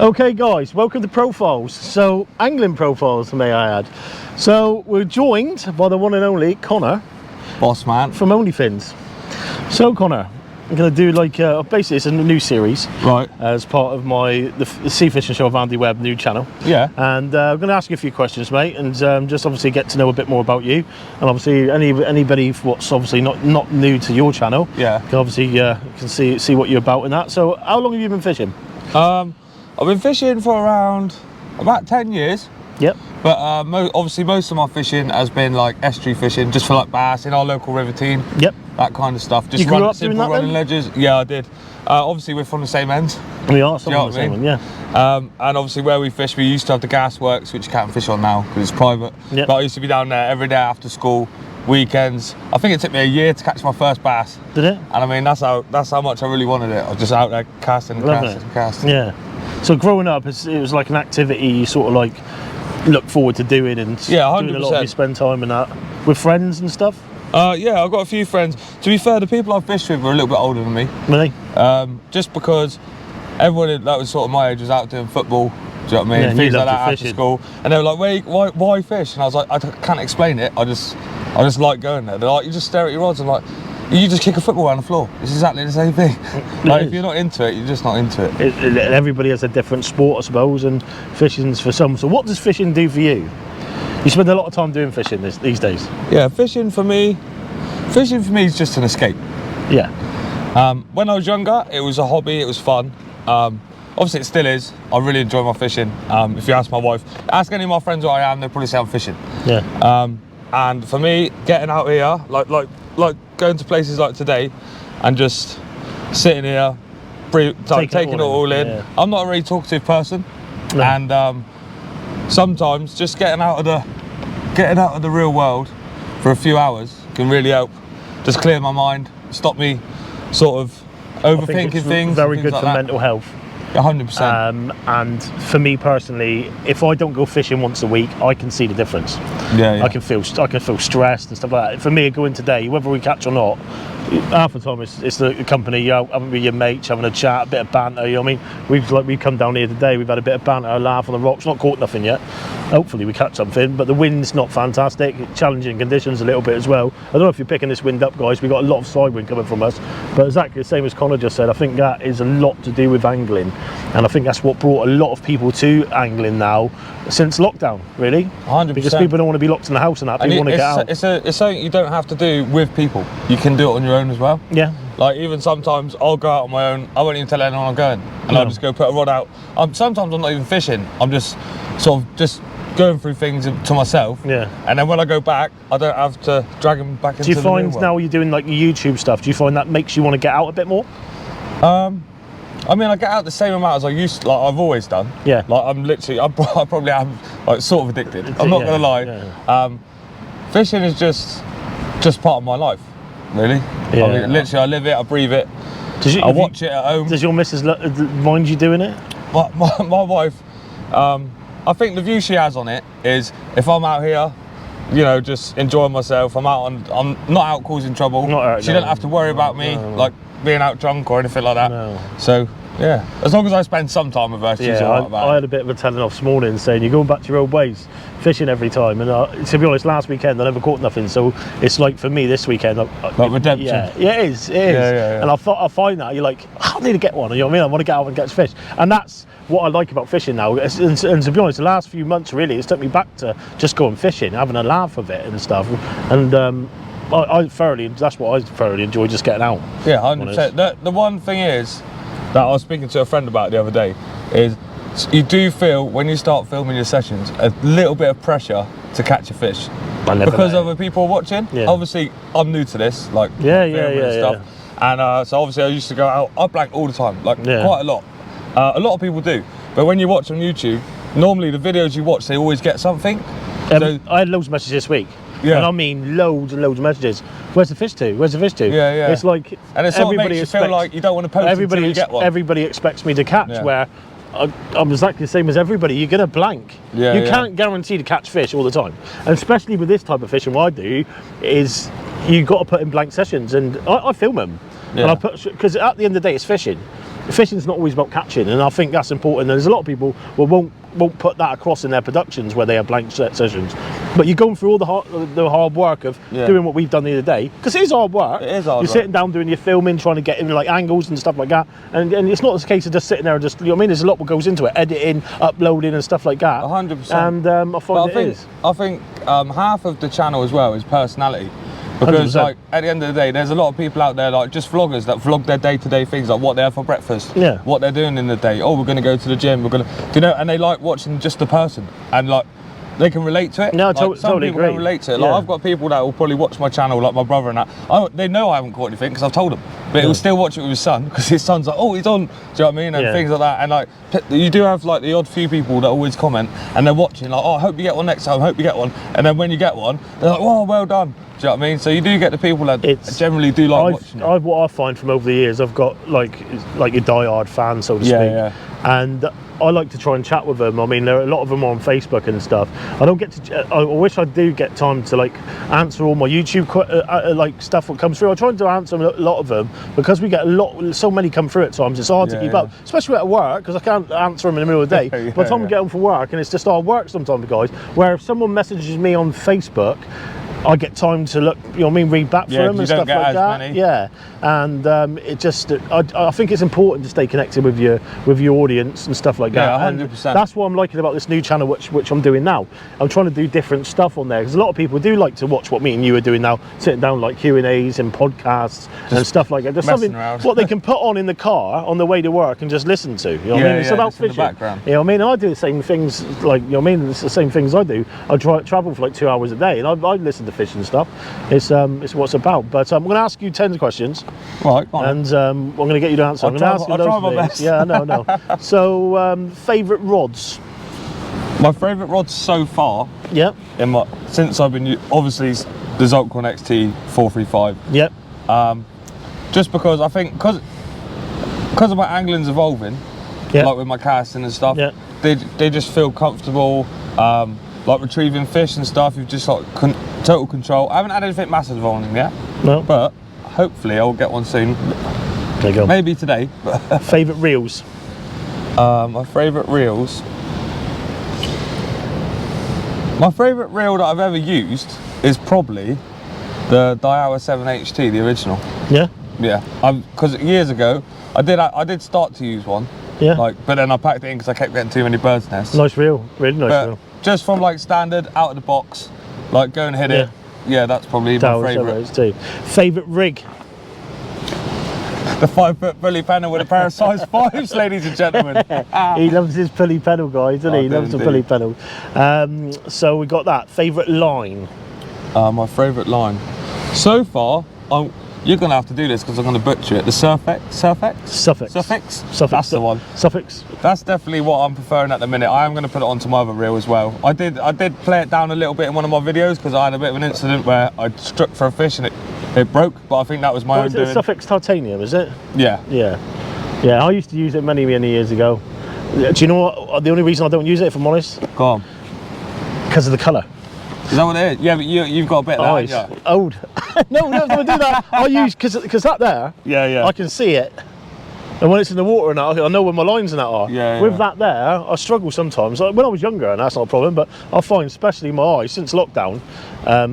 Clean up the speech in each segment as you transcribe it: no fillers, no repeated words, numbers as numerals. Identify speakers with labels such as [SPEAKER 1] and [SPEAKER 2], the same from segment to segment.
[SPEAKER 1] Okay guys, welcome to Profiles. So, angling profiles, may I add. So, we're joined by the one and only Connor.
[SPEAKER 2] Boss man.
[SPEAKER 1] From OnlyFins. So Connor, I'm going to do like, basically it's a new series.
[SPEAKER 2] Right.
[SPEAKER 1] As part of the Sea Fishing Show of Andy Webb new channel.
[SPEAKER 2] Yeah.
[SPEAKER 1] And I'm going to ask you a few questions, mate, and just obviously get to know a bit more about you. And obviously anybody what's obviously not new to your channel.
[SPEAKER 2] Yeah.
[SPEAKER 1] Can obviously can see what you're about in that. So how long have you been fishing?
[SPEAKER 2] I've been fishing for around about 10 years.
[SPEAKER 1] Yep.
[SPEAKER 2] But obviously most of my fishing has been like estuary fishing, just for like bass in our local river team.
[SPEAKER 1] Yep.
[SPEAKER 2] That kind of stuff. Just
[SPEAKER 1] you grew up doing that
[SPEAKER 2] running
[SPEAKER 1] then?
[SPEAKER 2] ledges. Yeah, I did. Obviously we're from the same ends.
[SPEAKER 1] We are, some of the same one, yeah.
[SPEAKER 2] And obviously where we fish, we used to have the gas works, which you can't fish on now because it's private.
[SPEAKER 1] Yep.
[SPEAKER 2] But I used to be down there every day after school, weekends. I think it took me a year to catch my first bass.
[SPEAKER 1] Did it?
[SPEAKER 2] And I mean, that's how much I really wanted it. I was just out there casting and casting and casting.
[SPEAKER 1] Yeah. So growing up, it was like an activity you sort of like look forward to doing, and
[SPEAKER 2] yeah, 100%.
[SPEAKER 1] doing a lot of you spend time in that with friends and stuff.
[SPEAKER 2] Yeah, I've got a few friends. To be fair, the people I've fished with were a little bit older than me.
[SPEAKER 1] Really?
[SPEAKER 2] Just because everyone that was sort of my age was out doing football. Do you know what I mean?
[SPEAKER 1] Yeah,
[SPEAKER 2] things like that after school, and they were like, "Why fish?" And I was like, "I can't explain it. I just like going there." They're like, "You just stare at your rods." I'm like, you just kick a football around the floor. It's exactly the same thing. Like, if you're not into it, you're just not into it.
[SPEAKER 1] Everybody has a different sport, I suppose, and fishing's for some. So what does fishing do for you? You spend a lot of time doing fishing these days.
[SPEAKER 2] Yeah, fishing for me is just an escape.
[SPEAKER 1] Yeah.
[SPEAKER 2] When I was younger, it was a hobby, it was fun. Obviously it still is. I really enjoy my fishing. If you ask my wife, ask any of my friends what I am, they'll probably say I'm fishing.
[SPEAKER 1] Yeah.
[SPEAKER 2] And for me, getting out here, like going to places like today and just sitting here, taking it all in. Yeah. I'm not a really talkative person. No. And sometimes just getting out of the real world for a few hours can really help. Just clear my mind, stop me sort of overthinking things.
[SPEAKER 1] Very good
[SPEAKER 2] like
[SPEAKER 1] for mental health.
[SPEAKER 2] 100%.
[SPEAKER 1] And for me personally, if I don't go fishing once a week, I can see the difference.
[SPEAKER 2] Yeah.
[SPEAKER 1] I can feel stressed and stuff like that. For me, going today, whether we catch or not, half the time it's the company, you know, having with your mates, having a chat, a bit of banter. You know what I mean? We've come down here today, we've had a bit of banter, a laugh on the rocks, not caught nothing yet. Hopefully we catch something, but the wind's not fantastic, challenging conditions a little bit as well. I don't know if you're picking this wind up, guys. We've got a lot of side wind coming from us, but exactly the same as Connor just said, I think that is a lot to do with angling, and I think that's what brought a lot of people to angling now since lockdown, really.
[SPEAKER 2] 100%.
[SPEAKER 1] Because people don't want to be locked in the house and that, people want to get out.
[SPEAKER 2] It's something you don't have to do with people. You can do it on your own as well.
[SPEAKER 1] Yeah.
[SPEAKER 2] Like even sometimes I'll go out on my own, I won't even tell anyone I'm going, and I'll just go put a rod out. Sometimes I'm not even fishing, I'm just sort of just going through things to myself. Yeah. And then when I go back, I don't have to drag them back into the new one. Do you find now you're doing like YouTube stuff, do you find that makes you want to get out a bit more? I mean, I get out the same amount as I used to, like I've always done. Yeah. Like I probably am like sort of addicted. I'm not gonna lie. Yeah. Fishing is just part of my life, really. Yeah. I mean, literally, I live it, I breathe it. I watch it at home.
[SPEAKER 1] Does your missus mind you doing it?
[SPEAKER 2] My wife, I think the view she has on it is if I'm out here, you know, just enjoying myself. I'm not out causing trouble. She don't have to worry about me like being out drunk or anything like that. No. So yeah, as long as I spend some time with her, she's all right about it.
[SPEAKER 1] I had a bit of a telling off this morning saying you're going back to your old ways, fishing every time, and to be honest, last weekend I never caught nothing, so it's like for me this weekend
[SPEAKER 2] like redemption.
[SPEAKER 1] Yeah, it is. Yeah. And I find that you're like, I need to get one, you know what I mean? I want to get out and catch fish, and that's what I like about fishing now. And to be honest, the last few months really it's took me back to just going fishing, having a laugh of it and stuff, and that's what I thoroughly enjoy, just getting out.
[SPEAKER 2] Yeah, 100%. The one thing is that I was speaking to a friend about the other day is you do feel when you start filming your sessions a little bit of pressure to catch a fish because other people are watching. Yeah. Obviously, I'm new to this, like filming and stuff, and so obviously I used to go out. I blank all the time, like quite a lot. A lot of people do, but when you watch on YouTube, normally the videos you watch they always get something.
[SPEAKER 1] So, I had loads of messages this week. Yeah. And I mean loads and loads of messages. Where's the fish to? Where's the fish to?
[SPEAKER 2] Yeah.
[SPEAKER 1] It's like,
[SPEAKER 2] and it's everybody makes you feel like you don't want to post until you get one.
[SPEAKER 1] Everybody expects me to catch, where I'm exactly the same as everybody. You're going to blank. You can't guarantee to catch fish all the time. And especially with this type of fishing, what I do is you've got to put in blank sessions, and I film them. Yeah. And I put, because at the end of the day, it's fishing. fishing's not always about catching, and I think that's important. There's a lot of people who won't put that across in their productions where they have blank sessions, but you're going through all the hard work of doing what we've done the other day, because it is hard work.
[SPEAKER 2] It is hard
[SPEAKER 1] You're
[SPEAKER 2] work.
[SPEAKER 1] sitting down doing your filming, trying to get in like angles and stuff like that, and it's not a case of just sitting there and just, you know what I mean, there's a lot that goes into it, editing, uploading and stuff like that.
[SPEAKER 2] 100%.
[SPEAKER 1] And
[SPEAKER 2] I think half of the channel as well is personality. Because
[SPEAKER 1] 100%.
[SPEAKER 2] like at the end of the day, there's a lot of people out there, like just vloggers that vlog their day-to-day things, like what they have for breakfast, what they're doing in the day. Oh, we're going to go to the gym. We're going to, you know, and they like watching just the person, and like they can relate to it.
[SPEAKER 1] No,
[SPEAKER 2] like, some
[SPEAKER 1] totally
[SPEAKER 2] people
[SPEAKER 1] agree.
[SPEAKER 2] can relate to it. Like I've got people that will probably watch my channel, like my brother and that. They know I haven't caught anything because I've told them, but he'll still watch it with his son because his son's like, oh, he's on. Do you know what I mean? And things like that. And like you do have like the odd few people that always comment and they're watching, like, oh, I hope you get one next time. I hope you get one. And then when you get one, they're like, oh, well done. Do you know what I mean? So you do get the people that generally do like watching it.
[SPEAKER 1] What I find from over the years, I've got like your die-hard fans, so to speak, and I like to try and chat with them. I mean, there are a lot of them on Facebook and stuff. I don't get to. I wish I do get time to like answer all my YouTube like stuff that comes through. I try to answer a lot of them because we get so many come through at times. It's hard to keep up, especially at work, because I can't answer them in the middle of the day. By the time we get home from work, and it's just hard work sometimes, guys. Where if someone messages me on Facebook, I get time to look, you know what I mean, read back for them and stuff like that.
[SPEAKER 2] Many.
[SPEAKER 1] Yeah, and it just, I think it's important to stay connected with your audience and stuff like that.
[SPEAKER 2] 100%.
[SPEAKER 1] And that's what I'm liking about this new channel, which I'm doing now. I'm trying to do different stuff on there because a lot of people do like to watch what me and you are doing now, sitting down like Q&As and podcasts and stuff like that. There's something what they can put on in the car on the way to work and just listen to. You know what I mean? It's about fishing. You know what I mean? And I do the same things, like, you know what I mean? It's the same things I do. I travel for like 2 hours a day, and I listen to fish and stuff. It's what it's about. But I'm going to ask you 10 questions.
[SPEAKER 2] Right.
[SPEAKER 1] And I'm going to get you to answer. I'm going to ask you
[SPEAKER 2] I'll try my best.
[SPEAKER 1] Yeah, no. So, favourite rods?
[SPEAKER 2] My favourite rods so far.
[SPEAKER 1] Yep.
[SPEAKER 2] Since I've been obviously the Zolkron XT 435.
[SPEAKER 1] Yep.
[SPEAKER 2] Just because I think because of my angling's evolving, like with my casting and stuff, they just feel comfortable. Like retrieving fish and stuff, you've just like total control. I haven't had anything massive on them yet. No. But hopefully I'll get one soon.
[SPEAKER 1] There you go.
[SPEAKER 2] Maybe today.
[SPEAKER 1] Favourite reels?
[SPEAKER 2] My favourite reels. My favourite reel that I've ever used is probably the Daiwa 7HT, the original. Yeah? Yeah. Because years ago, I did start to use one. Yeah. But then I packed it in because I kept getting too many birds' nests.
[SPEAKER 1] Nice reel, really nice reel.
[SPEAKER 2] Just from like standard, out of the box, like go and hit it. Yeah, that's probably my favourite.
[SPEAKER 1] Favourite rig?
[SPEAKER 2] The 5-foot pulley panel with a pair of size 5s, ladies and gentlemen.
[SPEAKER 1] He loves his pulley panel, guys, doesn't he? He loves the pulley panel. So we got that. Favourite line?
[SPEAKER 2] My favourite line. So far, you're going to have to do this because I'm going to butcher it. The Suffix? That's the one.
[SPEAKER 1] Suffix.
[SPEAKER 2] That's definitely what I'm preferring at the minute. I am going to put it onto my other reel as well. I did play it down a little bit in one of my videos because I had a bit of an incident where I struck for a fish and it broke, but I think that was my own doing.
[SPEAKER 1] Suffix titanium, is it?
[SPEAKER 2] Yeah.
[SPEAKER 1] Yeah, I used to use it many years ago. Do you know what? The only reason I don't use it, if I'm honest?
[SPEAKER 2] Go on.
[SPEAKER 1] Because of the colour.
[SPEAKER 2] Is that what it is? Yeah, but you've got a bit of that, haven't you?
[SPEAKER 1] Old. No, don't do that. I use, because that there, I can see it. And when it's in the water and that, I know where my lines and that are. With that there, I struggle sometimes. Like, when I was younger, and that's not a problem, but I find, especially my eyes, since lockdown,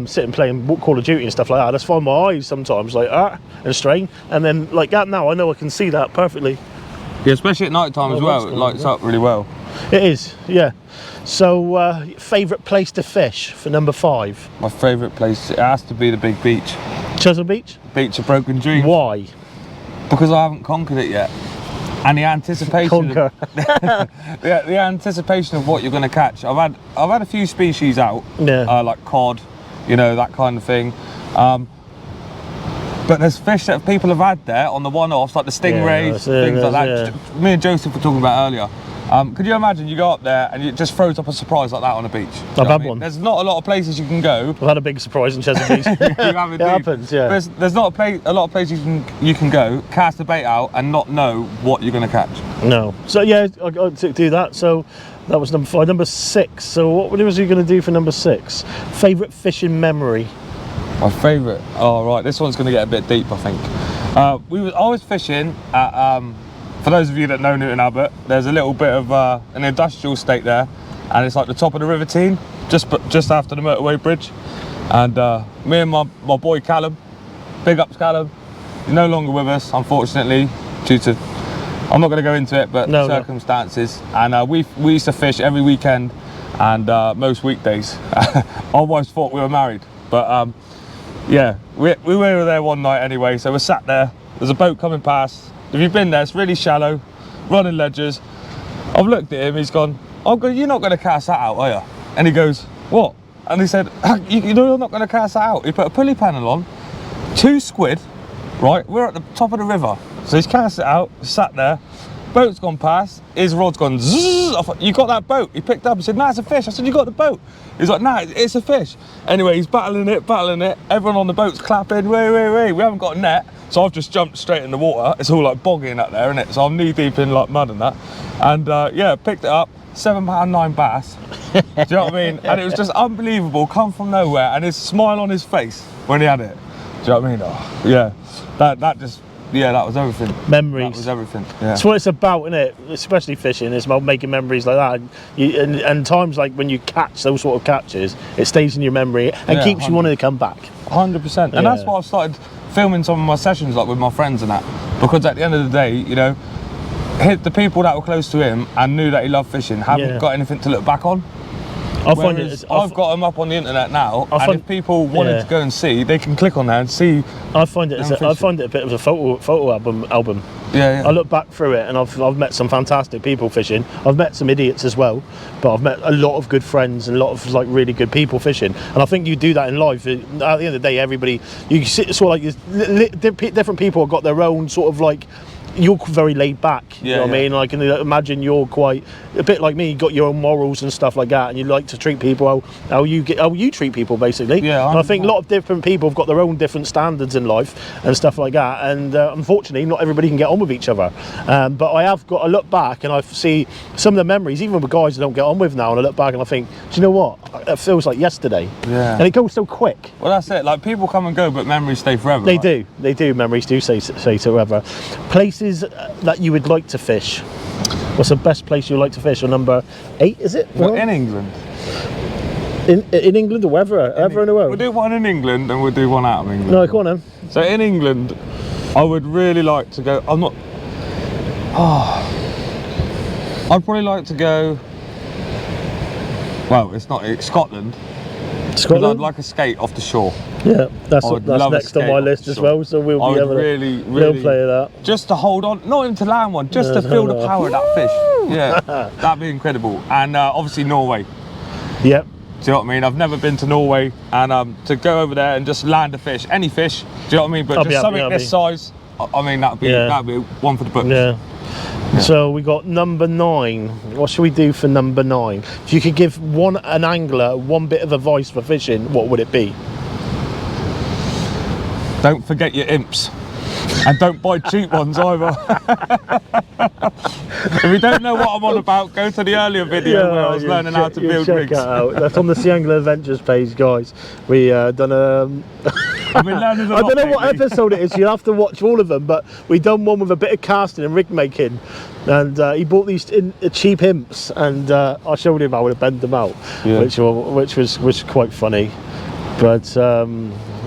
[SPEAKER 1] sitting playing Call of Duty and stuff like that, I just find my eyes sometimes like and strain. And then like that now, I know I can see that perfectly.
[SPEAKER 2] Yeah, especially at night time as well, it lights up really well.
[SPEAKER 1] It is, yeah. So, favourite place to fish for number 5?
[SPEAKER 2] My favourite place, it has to be the big beach.
[SPEAKER 1] Chesil Beach?
[SPEAKER 2] Beach of Broken Dreams.
[SPEAKER 1] Why?
[SPEAKER 2] Because I haven't conquered it yet. And the anticipation of, the anticipation of what you're going to catch. I've had a few species out, like cod, you know, that kind of thing. But there's fish that people have had there on the one-offs, like the stingrays, things like that. Me and Joseph were talking about earlier. Could you imagine you go up there and it just throws up a surprise like that on a beach?
[SPEAKER 1] I've had one.
[SPEAKER 2] There's not a lot of places you can go.
[SPEAKER 1] I've had a big surprise in Chesil Beach.
[SPEAKER 2] You have
[SPEAKER 1] it happens, yeah.
[SPEAKER 2] There's not a lot of places you can go, cast the bait out and not know what you're going to catch.
[SPEAKER 1] No. So yeah, I got to do that. So that was number 5. Number 6. So what was you going to do for number 6? Favourite fishing memory?
[SPEAKER 2] My favourite? Oh right, this one's going to get a bit deep, I think. I was fishing at for those of you that know Newton Abbot, there's a little bit of an industrial estate there, and it's like the top of the River Tean, just after the motorway bridge. And me and my boy Callum, big ups Callum, he's no longer with us, unfortunately, due to, I'm not going to go into it, but circumstances. And we used to fish every weekend and most weekdays. Our wives thought we were married, but yeah, we were there one night anyway, so we're sat there, there's a boat coming past. If you've been there, it's really shallow, running ledges. I've looked at him, he's gone, you're not going to cast that out, are you? And he goes, what? And he said, you know you're not going to cast that out. He put a pulley panel on, 2 squid, right? We're at the top of the river. So he's cast it out, sat there, boat's gone past, his rod's gone zzz. I thought, you got that boat? He picked up and said, nah, it's a fish. I said, you got the boat? He's like, nah, it's a fish. Anyway, he's battling it. Everyone on the boat's clapping, wait, we haven't got a net. So I've just jumped straight in the water. It's all like bogging up there, isn't it? So I'm knee deep in like mud and that. And yeah, picked it up, £7.9 bass. Do you know what I mean? And it was just unbelievable, come from nowhere, and his smile on his face when he had it. Do you know what I mean? Oh, yeah, that just, yeah, that was everything.
[SPEAKER 1] Memories.
[SPEAKER 2] That was everything. Yeah.
[SPEAKER 1] That's what it's about, isn't it? Especially fishing. It's about making memories like that. And times like when you catch those sort of catches, it stays in your memory and keeps 100. You wanting to come back.
[SPEAKER 2] 100%. And that's why I've started filming some of my sessions like with my friends and that, because at the end of the day, you know, the people that were close to him and knew that he loved fishing haven't got anything to look back on. I've got them up on the internet now, and if people wanted to go and see, they can click on there and see. I find it a bit of a photo album. Yeah. I look back through it, and I've met some fantastic people fishing. I've met some idiots as well, but I've met a lot of good friends and a lot of like really good people fishing. And I think you do that in life. At the end of the day, everybody, you sit sort of like different people have got their own sort of like. You're very laid back, you know what I mean? I can imagine you're quite a bit like me. You got your own morals and stuff like that, and you like to treat people how you treat people, basically. Yeah, and I think a lot of different people have got their own different standards in life and stuff like that. And unfortunately, not everybody can get on with each other. But I have got to look back and I see some of the memories, even with guys I don't get on with now. And I look back and I think, do you know what? It feels like yesterday. Yeah. And it goes so quick. Well, that's it. Like people come and go, but memories stay forever.
[SPEAKER 1] They do. They do. Memories do stay forever. Places that you would like to fish. What's the best place you like to fish? Or number 8, is it?
[SPEAKER 2] Well, in England.
[SPEAKER 1] In England or ever in the world?
[SPEAKER 2] We'll do one in England and we'll do one out of England.
[SPEAKER 1] No, come on then.
[SPEAKER 2] So in England, I would really like to go. I'd probably like to go. Well, it's Scotland. Scotland? I'd like a skate off the shore.
[SPEAKER 1] Yeah, that's next on my list as well, so we'll be having a little play of that.
[SPEAKER 2] Just to hold on, not even to land one, just to feel the power of that fish. Yeah, that'd be incredible. And obviously Norway.
[SPEAKER 1] Yep.
[SPEAKER 2] Do you know what I mean? I've never been to Norway, and to go over there and just land a fish, any fish, do you know what I mean? But just something this size, I mean, that'd be one for the books.
[SPEAKER 1] Yeah. So we got number 9. What should we do for number 9? If you could give an angler one bit of advice for fishing, what would it be?
[SPEAKER 2] Don't forget your imps. And don't buy cheap ones either. If you don't know what I'm on about, go to the earlier video where I was learning how to build rigs.
[SPEAKER 1] That out. That's on the Sea Angler Adventures page, guys. We done
[SPEAKER 2] I've been learning a lot.
[SPEAKER 1] I don't know what episode it is, you'll have to watch all of them, but we done one with a bit of casting and rig making, and he bought these cheap imps, and I showed him how to bend them out, which was quite funny. But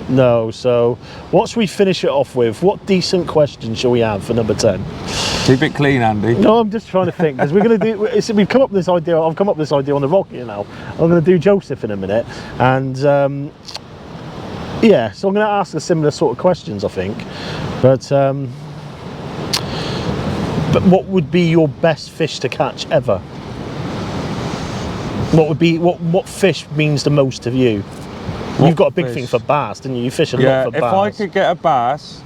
[SPEAKER 1] no, so what should we finish it off with? What decent question shall we have for number 10?
[SPEAKER 2] Keep it clean, Andy.
[SPEAKER 1] No, I'm just trying to think, because we're going to do, we've come up with this idea, I've come up with this idea on the rock here now. I'm going to do Joseph in a minute, and yeah, so I'm going to ask a similar sort of questions, I think. But what would be your best fish to catch ever? What fish means the most to you? You've got a big thing for bass, didn't you? You fish a lot for bass.
[SPEAKER 2] If I could get a bass,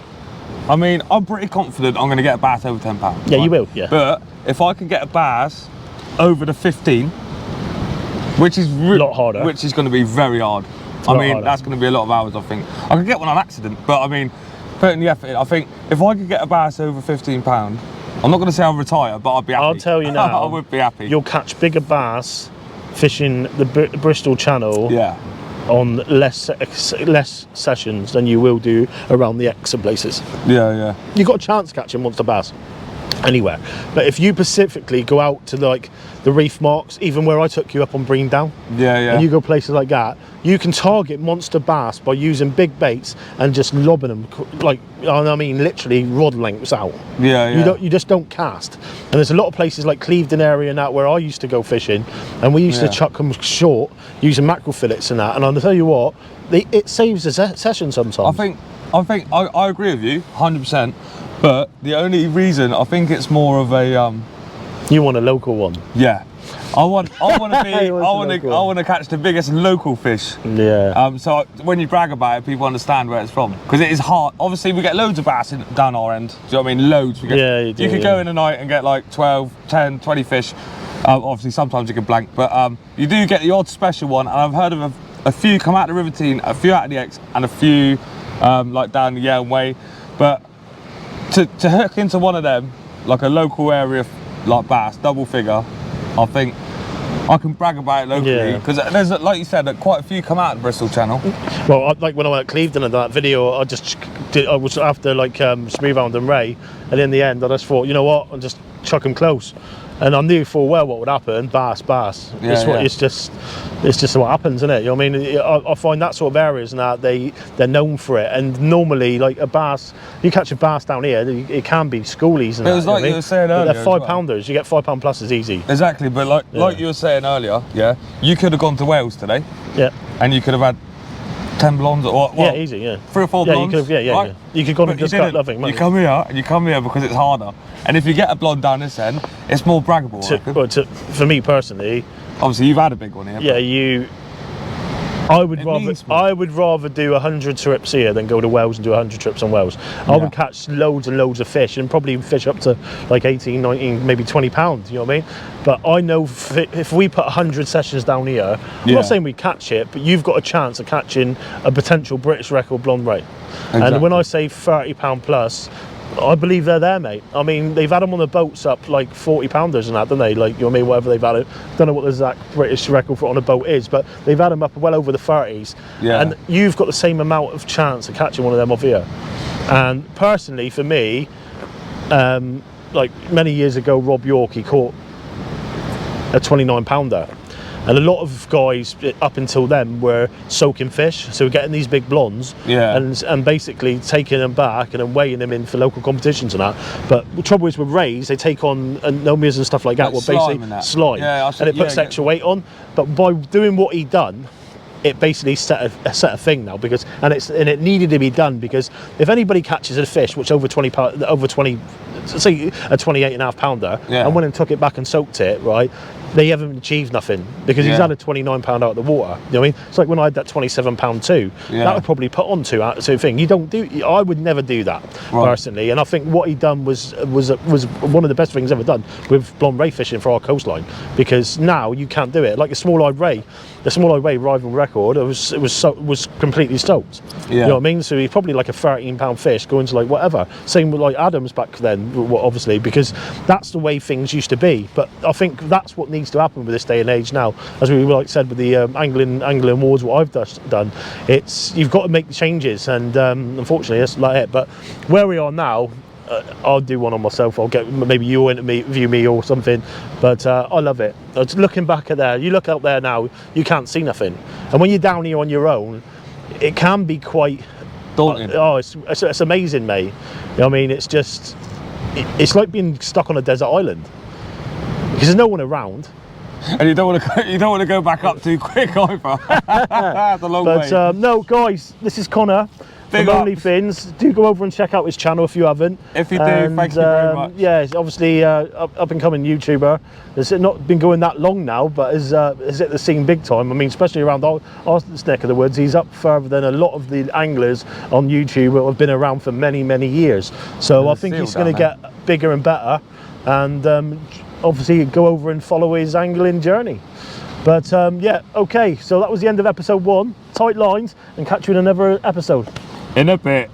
[SPEAKER 2] I mean, I'm pretty confident I'm going to get a bass over £10.
[SPEAKER 1] Yeah, right? You will, yeah.
[SPEAKER 2] But if I could get a bass over the 15, which is
[SPEAKER 1] a lot harder,
[SPEAKER 2] which is going to be very hard. I mean, that's going to be a lot of hours, I think. I could get one on accident, but I mean, putting the effort in, I think if I could get a bass over £15, I'm not going to say I'll retire, but I'd be happy.
[SPEAKER 1] I'll tell you now,
[SPEAKER 2] I would be happy.
[SPEAKER 1] You'll catch bigger bass fishing the Bristol Channel on less sessions than you will do around the Exeter places.
[SPEAKER 2] Yeah.
[SPEAKER 1] You've got a chance catching monster bass. anywhere. But if you specifically go out to like the reef marks, even where I took you up on Bream Down, and you go places like that, you can target monster bass by using big baits and just lobbing them, like, I mean, literally rod lengths out. You just don't cast. And there's a lot of places like Clevedon area and that where I used to go fishing, and we used to chuck them short using mackerel fillets and that. And I'll tell you what, it saves a session sometimes.
[SPEAKER 2] I agree with you 100%. But the only reason, I think it's more of a
[SPEAKER 1] you want a local one.
[SPEAKER 2] Yeah. I want to catch the biggest local fish.
[SPEAKER 1] Yeah.
[SPEAKER 2] So when you brag about it, people understand where it's from, because it is hard. Obviously, we get loads of bass down our end. Do you know what I mean? Loads. We get, you could go in a night and get like 12, 10, 20 fish. Obviously, sometimes you can blank, but you do get the odd special one. And I've heard of a few come out of the Rivertine, a few out of the X, and a few like down the Yale Way. But to hook into one of them, like a local area like bass, double figure, I think I can brag about it locally, because there's, like you said, quite a few come out of the Bristol Channel.
[SPEAKER 1] Well, like when I went at Clevedon and that video, I was after like Smoothhound and Ray, and in the end I just thought, you know what, I'll just chuck them close. And I knew full well what would happen. Bass. It's just what happens, isn't it? You know what I mean? I find that sort of areas now they're known for it. And normally, like a bass, you catch a bass down here, it can be schoolies. And
[SPEAKER 2] it was like you were saying earlier.
[SPEAKER 1] They're £5-pounders. You get £5 pluses easy.
[SPEAKER 2] Exactly, but like you were saying earlier, you could have gone to Wales today.
[SPEAKER 1] Yeah.
[SPEAKER 2] And you could have had 10 blondes, or well,
[SPEAKER 1] easy,
[SPEAKER 2] 3 or 4 blondes.
[SPEAKER 1] You could go and just got nothing.
[SPEAKER 2] You come here because it's harder. And if you get a blonde down this end, it's more braggable.
[SPEAKER 1] For me personally,
[SPEAKER 2] obviously you've had a big one here.
[SPEAKER 1] Yeah, I would rather do 100 trips here than go to Wales and do 100 trips on Wales. I would catch loads and loads of fish and probably fish up to like 18, 19, maybe 20 pounds, you know what I mean? But I know if we put 100 sessions down here, I'm not saying we catch it, but you've got a chance of catching a potential British record blonde ray. Exactly. And when I say £30 plus, I believe they're there, mate. I mean, they've had them on the boats up like 40-pounders and that, don't they? Like, you know what I mean? Whatever they've had it. Don't know what the exact British record for on a boat is, but they've had them up well over the 30s. Yeah. And you've got the same amount of chance of catching one of them off here. And personally, for me, like many years ago, Rob York, he caught a 29-pounder. And a lot of guys up until then were soaking fish, so we're getting these big blondes, and basically taking them back and then weighing them in for local competitions and that. But the trouble is with rays, they take on anomias and stuff like that, basically slime, and it puts extra weight on. But by doing what he done, it basically set a thing now, because it needed to be done, because if anybody catches a fish which over 20, say a 28.5 pounder, and went and took it back and soaked it, right, they haven't achieved nothing, because he's had a 29-pound out of the water. You know what I mean? It's like when I had that 27-pound too. That would probably put on two thing. I would never do that personally. And I think what he done was one of the best things ever done with blonde ray fishing for our coastline, because now you can't do it. Like the small-eyed ray rival record, it was completely soaked. You know what I mean? So he's probably like a 13-pound fish going to like whatever. Same with like Adams back then, obviously, because that's the way things used to be. But I think that's what needs to happen with this day and age now. As we like said with the angling awards, what I've done, you've got to make the changes, and unfortunately that's like it. But where we are now, I'll do one on myself. I'll get maybe you interview me or something. But I love it. Looking back at there, you look out there now, you can't see nothing. And when you're down here on your own, it can be quite daunting. It's amazing, mate. You know what I mean? It's just, it's like being stuck on a desert island, because there's no one around.
[SPEAKER 2] And you don't want to go back up too quick either. That's a long way. But
[SPEAKER 1] no, guys, this is Connor from OnlyFins. Do go over and check out his channel if you haven't.
[SPEAKER 2] If you do, thank you very much.
[SPEAKER 1] Yeah, he's obviously up and coming YouTuber. It's not been going that long now, but is at the scene big time. I mean, especially around our neck of the woods, he's up further than a lot of the anglers on YouTube who have been around for many, many years. So I think he's going to get bigger and better, and obviously go over and follow his angling journey. But yeah, okay, so that was the end of episode 1. Tight lines, and catch you in another episode.
[SPEAKER 2] In a bit.